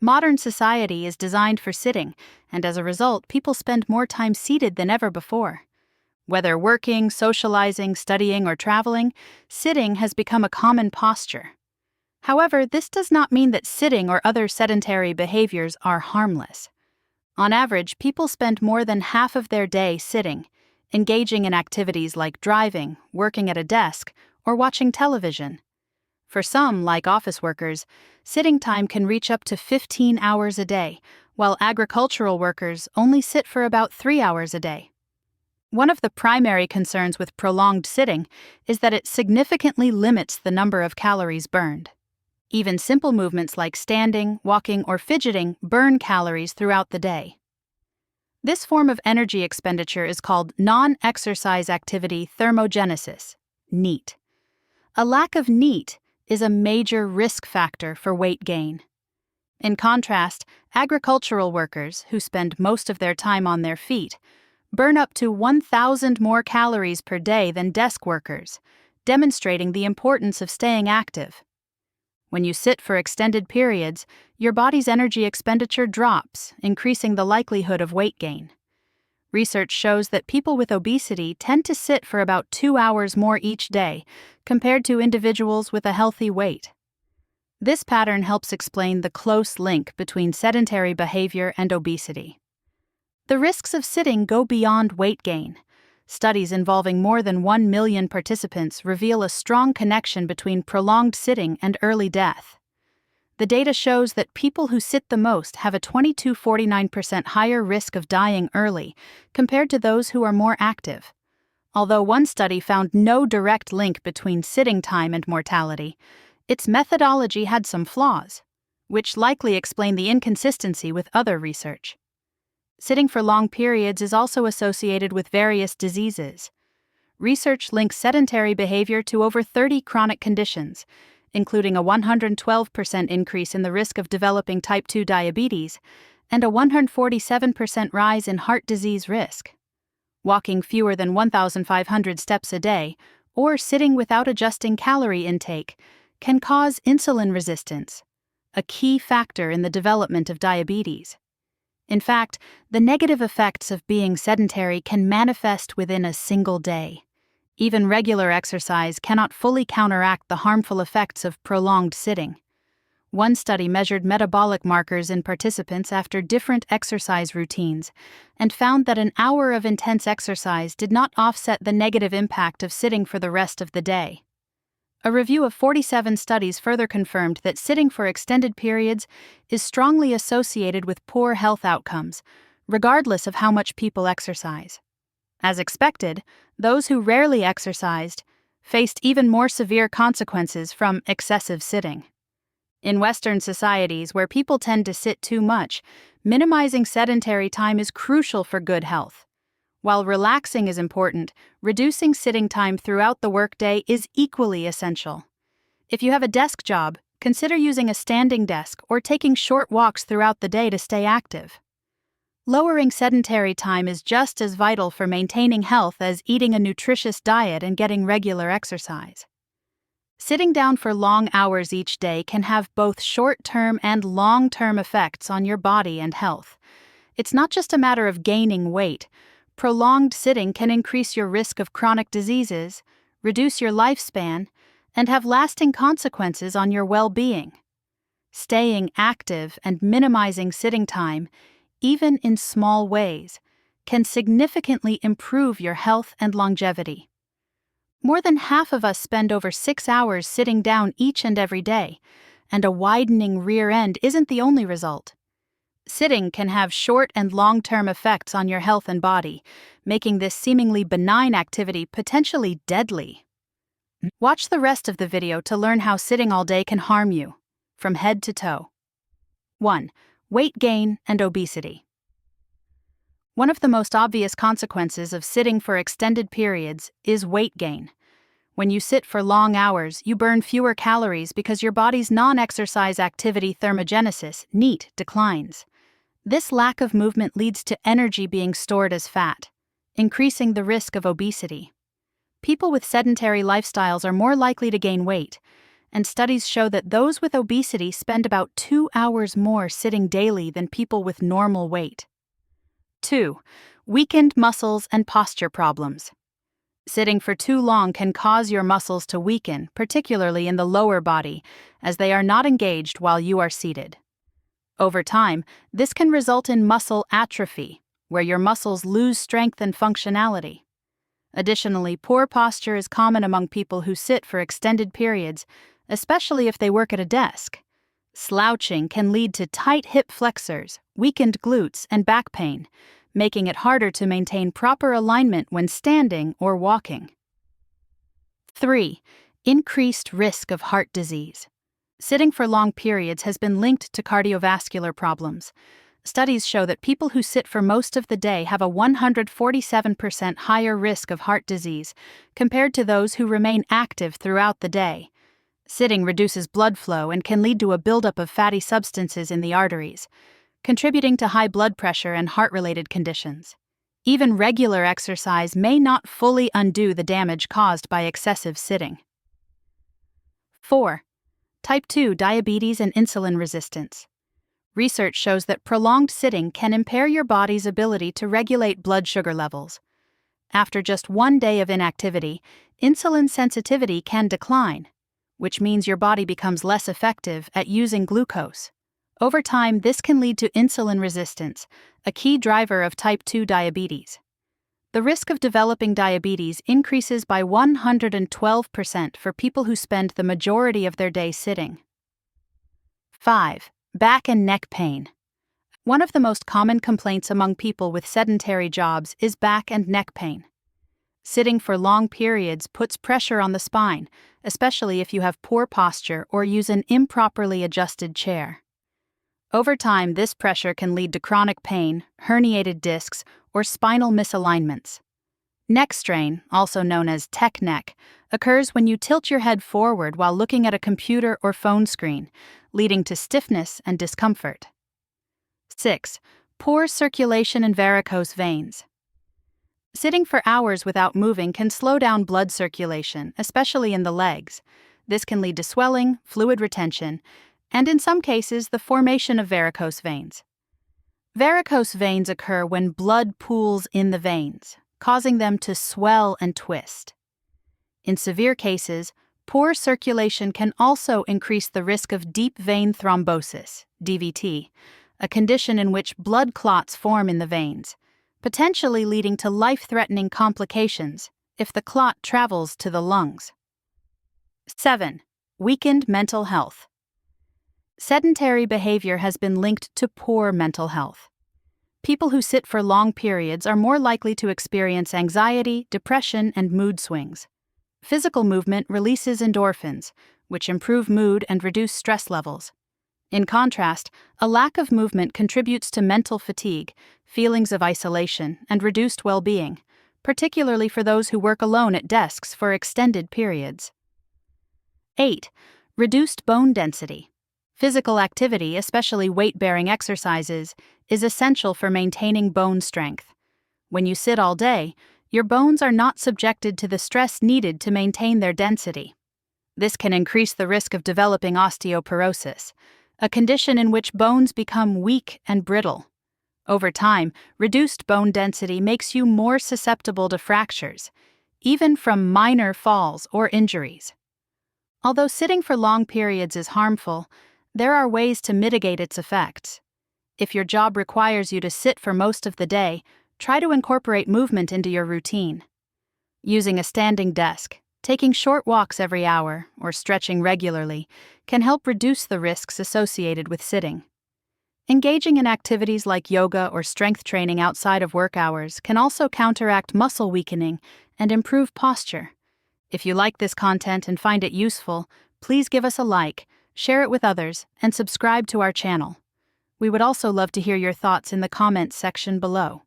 Modern society is designed for sitting, and as a result, people spend more time seated than ever before. Whether working, socializing, studying, or traveling, sitting has become a common posture. However, this does not mean that sitting or other sedentary behaviors are harmless. On average, people spend more than half of their day sitting, engaging in activities like driving, working at a desk, or watching television. For some, like office workers, sitting time can reach up to 15 hours a day, while agricultural workers only sit for about 3 hours a day. One of the primary concerns with prolonged sitting is that it significantly limits the number of calories burned. Even simple movements like standing, walking, or fidgeting burn calories throughout the day. This form of energy expenditure is called non-exercise activity thermogenesis, NEAT. A lack of NEAT is a major risk factor for weight gain. In contrast, agricultural workers, who spend most of their time on their feet, burn up to 1,000 more calories per day than desk workers, demonstrating the importance of staying active. When you sit for extended periods, your body's energy expenditure drops, increasing the likelihood of weight gain. Research shows that people with obesity tend to sit for about 2 hours more each day, compared to individuals with a healthy weight. This pattern helps explain the close link between sedentary behavior and obesity. The risks of sitting go beyond weight gain. Studies involving more than 1 million participants reveal a strong connection between prolonged sitting and early death. The data shows that people who sit the most have a 22-49% higher risk of dying early compared to those who are more active. Although one study found no direct link between sitting time and mortality, its methodology had some flaws, which likely explain the inconsistency with other research. Sitting for long periods is also associated with various diseases. Research links sedentary behavior to over 30 chronic conditions, including a 112% increase in the risk of developing type 2 diabetes and a 147% rise in heart disease risk. Walking fewer than 1,500 steps a day, or sitting without adjusting calorie intake, can cause insulin resistance, a key factor in the development of diabetes. In fact, the negative effects of being sedentary can manifest within a single day. Even regular exercise cannot fully counteract the harmful effects of prolonged sitting. One study measured metabolic markers in participants after different exercise routines and found that an hour of intense exercise did not offset the negative impact of sitting for the rest of the day. A review of 47 studies further confirmed that sitting for extended periods is strongly associated with poor health outcomes, regardless of how much people exercise. As expected, those who rarely exercised faced even more severe consequences from excessive sitting. In Western societies where people tend to sit too much, minimizing sedentary time is crucial for good health. While relaxing is important, reducing sitting time throughout the workday is equally essential. If you have a desk job, consider using a standing desk or taking short walks throughout the day to stay active. Lowering sedentary time is just as vital for maintaining health as eating a nutritious diet and getting regular exercise. Sitting down for long hours each day can have both short-term and long-term effects on your body and health. It's not just a matter of gaining weight. Prolonged sitting can increase your risk of chronic diseases, reduce your lifespan, and have lasting consequences on your well-being. Staying active and minimizing sitting time, even in small ways, can significantly improve your health and longevity. More than half of us spend over 6 hours sitting down each and every day, and a widening rear end isn't the only result. Sitting can have short and long-term effects on your health and body, making this seemingly benign activity potentially deadly. Watch the rest of the video to learn how sitting all day can harm you, from head to toe. 1. Weight gain and obesity. One of the most obvious consequences of sitting for extended periods is weight gain. When you sit for long hours, you burn fewer calories because your body's non-exercise activity thermogenesis, NEAT, declines. This lack of movement leads to energy being stored as fat, increasing the risk of obesity. People with sedentary lifestyles are more likely to gain weight, and studies show that those with obesity spend about 2 hours more sitting daily than people with normal weight. 2. Weakened muscles and posture problems. Sitting for too long can cause your muscles to weaken, particularly in the lower body, as they are not engaged while you are seated. Over time, this can result in muscle atrophy, where your muscles lose strength and functionality. Additionally, poor posture is common among people who sit for extended periods, especially if they work at a desk. Slouching can lead to tight hip flexors, weakened glutes, and back pain, making it harder to maintain proper alignment when standing or walking. 3. Increased risk of heart disease. Sitting for long periods has been linked to cardiovascular problems. Studies show that people who sit for most of the day have a 147% higher risk of heart disease compared to those who remain active throughout the day. Sitting reduces blood flow and can lead to a buildup of fatty substances in the arteries, contributing to high blood pressure and heart-related conditions. Even regular exercise may not fully undo the damage caused by excessive sitting. 4. Type 2 diabetes and insulin resistance. Research shows that prolonged sitting can impair your body's ability to regulate blood sugar levels. After just 1 day of inactivity, insulin sensitivity can decline, which means your body becomes less effective at using glucose. Over time, this can lead to insulin resistance, a key driver of type 2 diabetes. The risk of developing diabetes increases by 112% for people who spend the majority of their day sitting. 5. Back and neck pain. One of the most common complaints among people with sedentary jobs is back and neck pain. Sitting for long periods puts pressure on the spine, especially if you have poor posture or use an improperly adjusted chair. Over time, this pressure can lead to chronic pain, herniated discs, or spinal misalignments. Neck strain, also known as tech neck, occurs when you tilt your head forward while looking at a computer or phone screen, leading to stiffness and discomfort. 6. Poor circulation and varicose veins. Sitting for hours without moving can slow down blood circulation, especially in the legs. This can lead to swelling, fluid retention, and in some cases, the formation of varicose veins. Varicose veins occur when blood pools in the veins, causing them to swell and twist. In severe cases, poor circulation can also increase the risk of deep vein thrombosis, DVT, a condition in which blood clots form in the veins, potentially leading to life-threatening complications if the clot travels to the lungs. 7. Weakened mental health. Sedentary behavior has been linked to poor mental health. People who sit for long periods are more likely to experience anxiety, depression, and mood swings. Physical movement releases endorphins, which improve mood and reduce stress levels. In contrast, a lack of movement contributes to mental fatigue, feelings of isolation, and reduced well-being, particularly for those who work alone at desks for extended periods. 8. Reduced bone density. Physical activity, especially weight-bearing exercises, is essential for maintaining bone strength. When you sit all day, your bones are not subjected to the stress needed to maintain their density. This can increase the risk of developing osteoporosis, a condition in which bones become weak and brittle. Over time, reduced bone density makes you more susceptible to fractures, even from minor falls or injuries. Although sitting for long periods is harmful, there are ways to mitigate its effects. If your job requires you to sit for most of the day, try to incorporate movement into your routine. Using a standing desk, taking short walks every hour, or stretching regularly can help reduce the risks associated with sitting. Engaging in activities like yoga or strength training outside of work hours can also counteract muscle weakening and improve posture. If you like this content and find it useful, please give us a like, share it with others, and subscribe to our channel. We would also love to hear your thoughts in the comments section below.